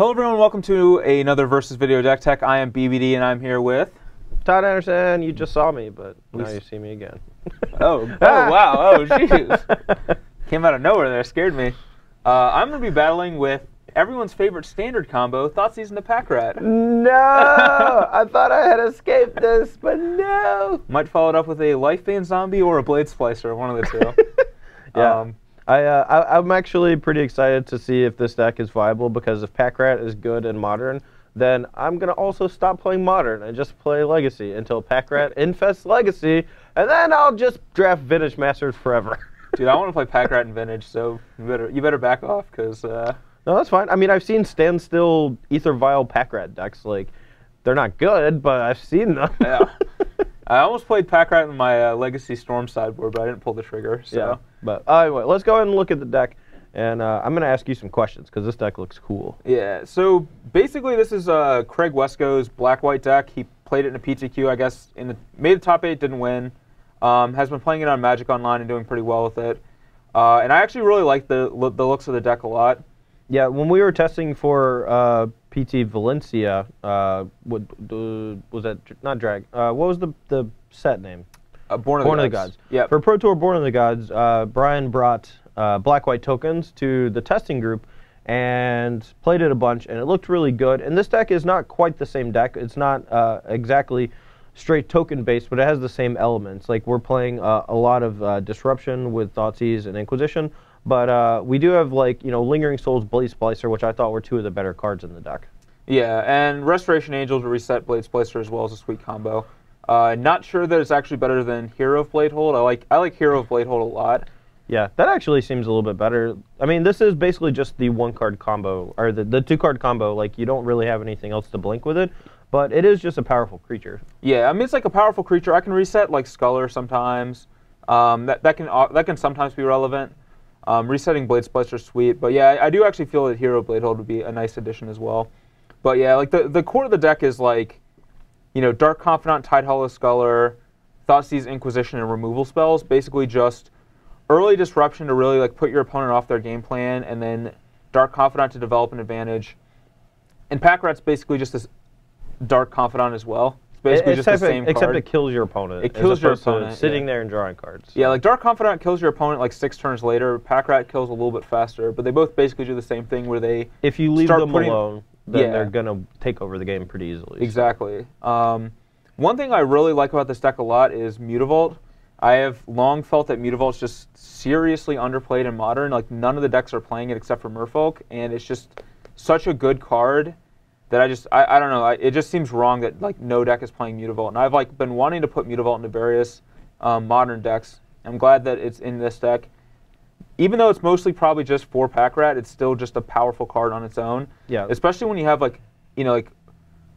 Hello everyone, welcome to another Versus Video Deck Tech. I am BBD and I'm here with... Todd Anderson. You just saw me, but now you see me again. Oh wow, oh jeez. Came out of nowhere there, scared me. I'm going to be battling with everyone's favorite standard combo, Thoughtseize into Pack Rat. No! I thought I had escaped this, but no! Might follow it up with a Life Bane Zombie or a Blade Splicer, one of the two. Yeah. I'm actually pretty excited to see if this deck is viable, because if Pack Rat is good in Modern, then I'm going to also stop playing Modern and just play Legacy until Pack Rat infests Legacy, and then I'll just draft Vintage Masters forever. Dude, I want to play Pack Rat in Vintage, so you better back off, because... No, that's fine. I mean, I've seen Standstill Ether Vial Pack Rat decks. Like, they're not good, but I've seen them. Yeah. I almost played Pack Rat in my Legacy Storm sideboard, but I didn't pull the trigger. So. Yeah. But anyway, let's go ahead and look at the deck, and I'm going to ask you some questions because this deck looks cool. Yeah. So basically, this is Craig Wesco's black-white deck. He played it in a PTQ, I guess. Made the top 8, didn't win. Has been playing it on Magic Online and doing pretty well with it. And I actually really like the looks of the deck a lot. Yeah, when we were testing for PT Valencia, was that not Drag? What was the set name? Born of the Gods. Yeah. For Pro Tour Born of the Gods, Brian brought black-white tokens to the testing group and played it a bunch, and it looked really good. And this deck is not quite the same deck. It's not exactly straight token-based, but it has the same elements. Like, we're playing a lot of Disruption with Thoughtseize and Inquisition. But we do have, like, Lingering Souls, Blade Splicer, which I thought were two of the better cards in the deck. Yeah, and Restoration Angel to reset Blade Splicer as well as a sweet combo. Not sure that it's actually better than Hero of Bladehold. I like Hero of Bladehold a lot. Yeah, that actually seems a little bit better. I mean, this is basically just the one-card combo, or the two-card combo. Like, you don't really have anything else to blink with it, but it is just a powerful creature. Yeah, I mean, it's like a powerful creature. I can reset, like, Sculler sometimes. That can sometimes be relevant. Resetting Blade Splicer is sweet, but yeah, I do actually feel that Hero Bladehold would be a nice addition as well. But yeah, like the core of the deck is like, Dark Confidant, Tide Hollow Sculler, Thoughtseize, Inquisition, and removal spells. Basically just early disruption to really like put your opponent off their game plan, and then Dark Confidant to develop an advantage. And Pack Rat's basically just this Dark Confidant as well. Basically just the same card. Except it kills your opponent. It kills your opponent. Sitting there and drawing cards. Yeah, like Dark Confidant kills your opponent like 6 turns later. Pack Rat kills a little bit faster, but they both basically do the same thing where they if you leave them alone, then they're gonna take over the game pretty easily. Exactly. So. One thing I really like about this deck a lot is Mutavault. I have long felt that Mutavault's just seriously underplayed in Modern. Like, none of the decks are playing it except for Merfolk, and it's just such a good card that I don't know, it just seems wrong that like no deck is playing Mutavault. And I've like been wanting to put Mutavault into various Modern decks. I'm glad that it's in this deck. Even though it's mostly probably just for Pack Rat, it's still just a powerful card on its own. Yeah. Especially when you have like, like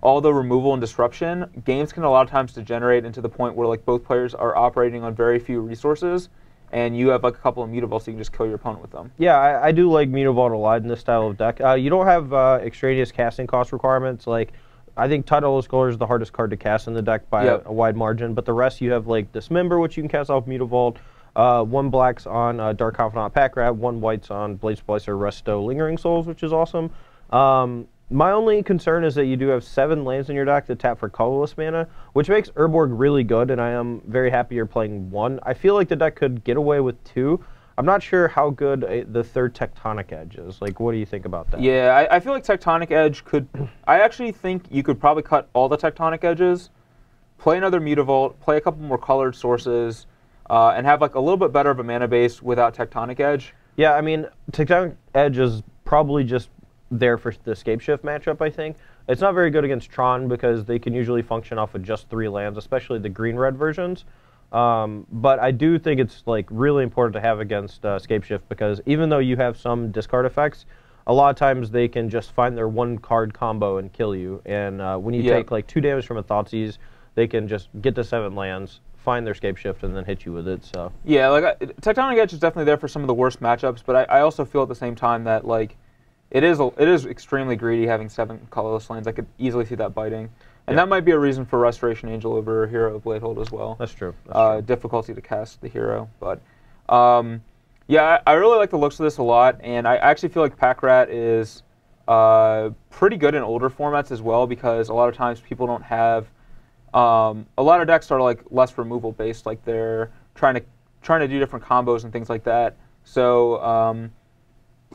all the removal and disruption, games can a lot of times degenerate into the point where like both players are operating on very few resources, and you have like a couple of Mutavaults, so you can just kill your opponent with them. Yeah, I do like Mutavault a lot in this style of deck. You don't have extraneous casting cost requirements. Like, I think Tide Hollow Sculler is the hardest card to cast in the deck by a wide margin, but the rest you have like Dismember, which you can cast off Mutavault, 1 black's on Dark Confidant Pack Rat, 1 white's on Blade Splicer, Resto, Lingering Souls, which is awesome. My only concern is that you do have 7 lands in your deck that tap for colorless mana, which makes Urborg really good, and I am very happy you're playing 1. I feel like the deck could get away with 2. I'm not sure how good the 3rd Tectonic Edge is. Like, what do you think about that? Yeah, I feel like Tectonic Edge could... I actually think you could probably cut all the Tectonic Edges, play another Mutavault, play a couple more colored sources, and have like a little bit better of a mana base without Tectonic Edge. Yeah, I mean, Tectonic Edge is probably just there for the Scape Shift matchup, I think. It's not very good against Tron because they can usually function off of just 3 lands, especially the green-red versions. But I do think it's like really important to have against Scape Shift, because even though you have some discard effects, a lot of times they can just find their 1-card combo and kill you. And when you take like 2 damage from a Thoughtseize, they can just get to 7 lands, find their Scape Shift, and then hit you with it. So yeah, like Tectonic Edge is definitely there for some of the worst matchups, but I also feel at the same time that like it is extremely greedy having 7 colorless lands. I could easily see that biting. And that might be a reason for Restoration Angel over Hero of Bladehold as well. That's true. That's true. Difficulty to cast the hero. But yeah, I really like the looks of this a lot, and I actually feel like Pack Rat is pretty good in older formats as well, because a lot of times people don't have a lot of decks are like less removal based, like they're trying to do different combos and things like that. So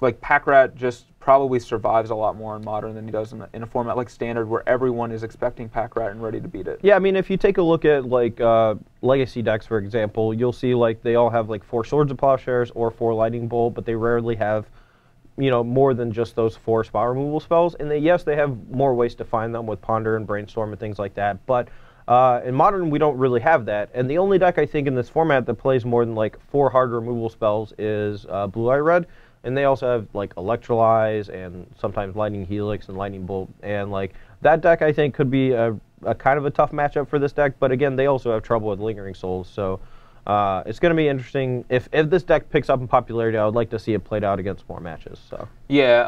like Pack Rat just probably survives a lot more in Modern than he does in a format like Standard, where everyone is expecting Pack Rat and ready to beat it. Yeah, I mean, if you take a look at like Legacy decks, for example, you'll see like they all have like 4 Swords of Plowshares or 4 Lightning Bolt, but they rarely have, you know, more than just those 4 spot removal spells. And yes, they have more ways to find them with Ponder and Brainstorm and things like that, but in Modern, we don't really have that. And the only deck I think in this format that plays more than like 4 hard removal spells is Blue-Eye Red. And they also have like Electrolyze and sometimes Lightning Helix and Lightning Bolt. And like that deck I think could be a kind of a tough matchup for this deck. But again, they also have trouble with Lingering Souls. So it's going to be interesting. If this deck picks up in popularity, I would like to see it played out against more matches. So yeah,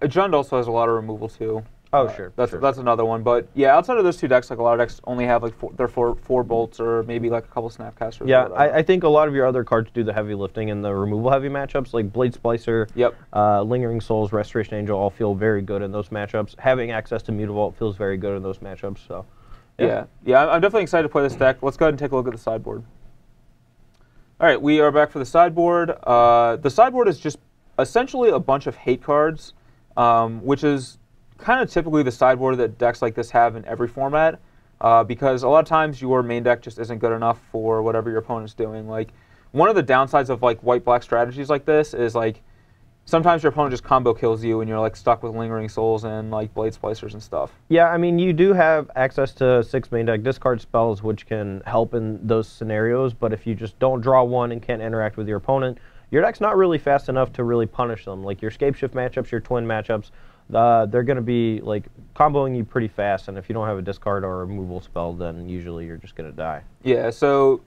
Jund also has a lot of removal too. Oh, sure. That's another one. But yeah, outside of those 2 decks, like a lot of decks only have like four bolts or maybe like a couple Snapcasters. Yeah, I think a lot of your other cards do the heavy lifting in the removal heavy matchups, like Blade Splicer, Lingering Souls, Restoration Angel all feel very good in those matchups. Having access to Mutavault feels very good in those matchups. So yeah, I'm definitely excited to play this deck. Let's go ahead and take a look at the sideboard. All right, we are back for the sideboard. The sideboard is just essentially a bunch of hate cards, which is kind of typically the sideboard that decks like this have in every format, because a lot of times your main deck just isn't good enough for whatever your opponent's doing. Like, one of the downsides of like white-black strategies like this is like sometimes your opponent just combo kills you and you're like stuck with Lingering Souls and like Blade Splicers and stuff. Yeah, I mean, you do have access to 6 main deck discard spells, which can help in those scenarios, but if you just don't draw one and can't interact with your opponent, your deck's not really fast enough to really punish them. Like your Scapeshift matchups, your Twin matchups, they're going to be like comboing you pretty fast, and if you don't have a discard or a removal spell, then usually you're just going to die. Yeah, so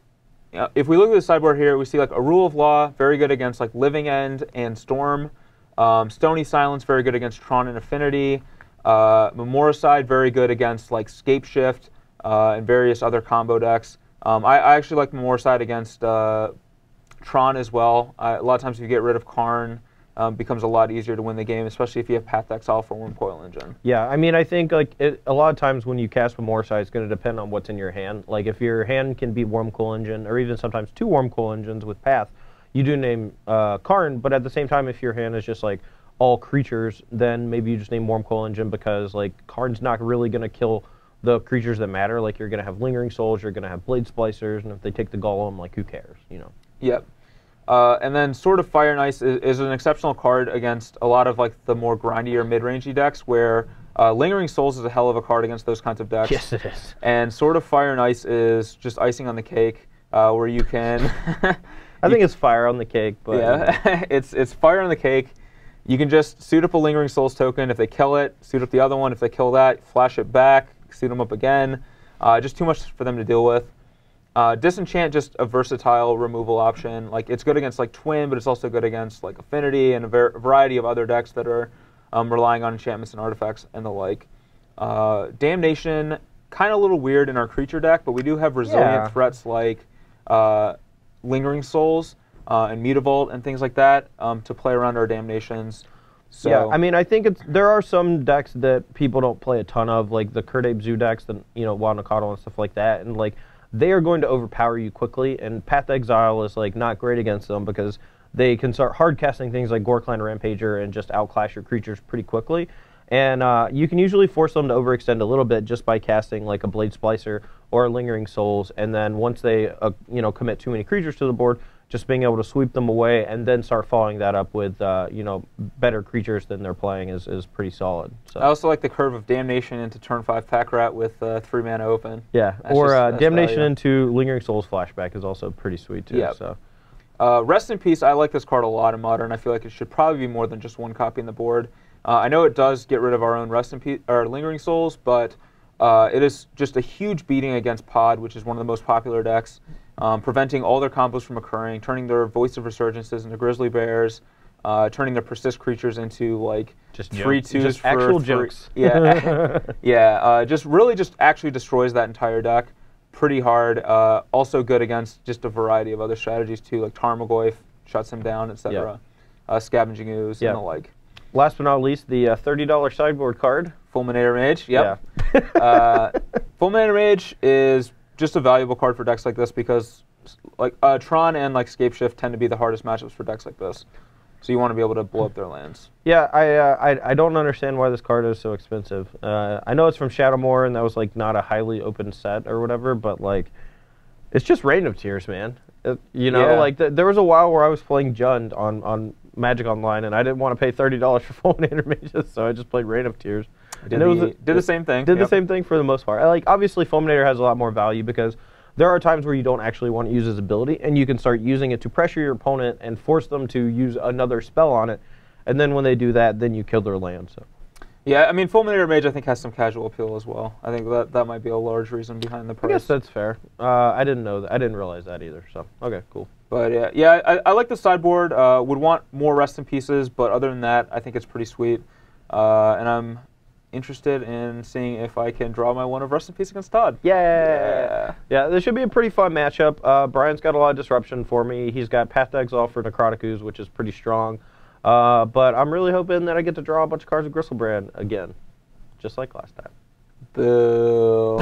if we look at the sideboard here, we see like a Rule of Law, very good against like Living End and Storm. Stony Silence, very good against Tron and Affinity. Memoricide, very good against like Scapeshift and various other combo decks. I actually like Memoricide against Tron as well. A lot of times if you get rid of Karn, becomes a lot easier to win the game, especially if you have Path Exile for Wormcoil Engine. Yeah, I mean, I think like a lot of times when you cast Memoricide, it's going to depend on what's in your hand. Like if your hand can beat Wormcoil Engine, or even sometimes 2 Wormcoil Engines with Path, you do name Karn, but at the same time, if your hand is just like all creatures, then maybe you just name Wormcoil Engine, because like Karn's not really going to kill the creatures that matter. Like you're going to have Lingering Souls, you're going to have Blade Splicers, and if they take the Golem, like who cares, you know? Yep. And then Sword of Fire and Ice is an exceptional card against a lot of like the more grindy or mid-rangey decks, where Lingering Souls is a hell of a card against those kinds of decks. Yes, it is. And Sword of Fire and Ice is just icing on the cake, where you can... I think it's fire on the cake, but... Yeah, it's fire on the cake. You can just suit up a Lingering Souls token. If they kill it, suit up the other one. If they kill that, flash it back, suit them up again. Just too much for them to deal with. Disenchant, just a versatile removal option. Like it's good against like Twin, but it's also good against like Affinity and a variety of other decks that are relying on enchantments and artifacts and the like. Damnation, kind of a little weird in our creature deck, but we do have resilient threats like Lingering Souls and Mutavault and things like that to play around our Damnations. So, yeah, I mean, I think there are some decks that people don't play a ton of, like the Kurdabe Zoo decks, the Wild Nakatl and stuff like that, and like they are going to overpower you quickly, and Path Exile is like not great against them because they can start hard casting things like Goreclan Rampager and just outclass your creatures pretty quickly. And you can usually force them to overextend a little bit just by casting like a Blade Splicer or a Lingering Souls, and then once they commit too many creatures to the board, just being able to sweep them away and then start following that up with better creatures than they're playing is pretty solid. So. I also like the Curve of Damnation into turn 5 Pack Rat with 3 mana open. Yeah, that's Damnation into Lingering Souls flashback is also pretty sweet too. Yep. So. Rest in Peace, I like this card a lot in Modern. I feel like it should probably be more than just 1 copy in the board. I know it does get rid of our own Rest in Peace or Lingering Souls, but it is just a huge beating against Pod, which is one of the most popular decks, preventing all their combos from occurring, turning their Voice of Resurgences into Grizzly Bears, turning their Persist creatures into like just 3/2s for actual jokes. Yeah, yeah. Just really just actually destroys that entire deck pretty hard. Also good against just a variety of other strategies too, like Tarmogoyf shuts him down, etc. Scavenging Ooze and the like. Last but not least, the $30 sideboard card. Fulminator Mage. Yep. Yeah. Fulminator Mage is just a valuable card for decks like this because like Tron and like Scapeshift tend to be the hardest matchups for decks like this. So you want to be able to blow up their lands. Yeah, I don't understand why this card is so expensive. I know it's from Shadowmoor, and that was like not a highly open set or whatever, but like it's just Reign of Tears, man. You know, like there was a while where I was playing Jund on Magic Online, and I didn't want to pay $30 for Fulminator Mages, so I just played Reign of Tears. Did the same thing. Did the same thing for the most part. Like obviously, Fulminator has a lot more value because there are times where you don't actually want to use his ability, and you can start using it to pressure your opponent and force them to use another spell on it, and then when they do that, then you kill their land. So. Yeah, I mean, Fulminator Mage I think has some casual appeal as well. I think that might be a large reason behind the price. I guess that's fair. I didn't know that. I didn't realize that either. So okay, cool. But yeah, I like the sideboard. Would want more rest in pieces, but other than that, I think it's pretty sweet. And I'm interested in seeing if I can draw my one of Rest in Peace against Todd. Yeah, this should be a pretty fun matchup. Brian's got a lot of disruption for me. He's got Path to Exile for Necrotic Ooze, which is pretty strong. But I'm really hoping that I get to draw a bunch of cards of Gristlebrand again, just like last time. Boo.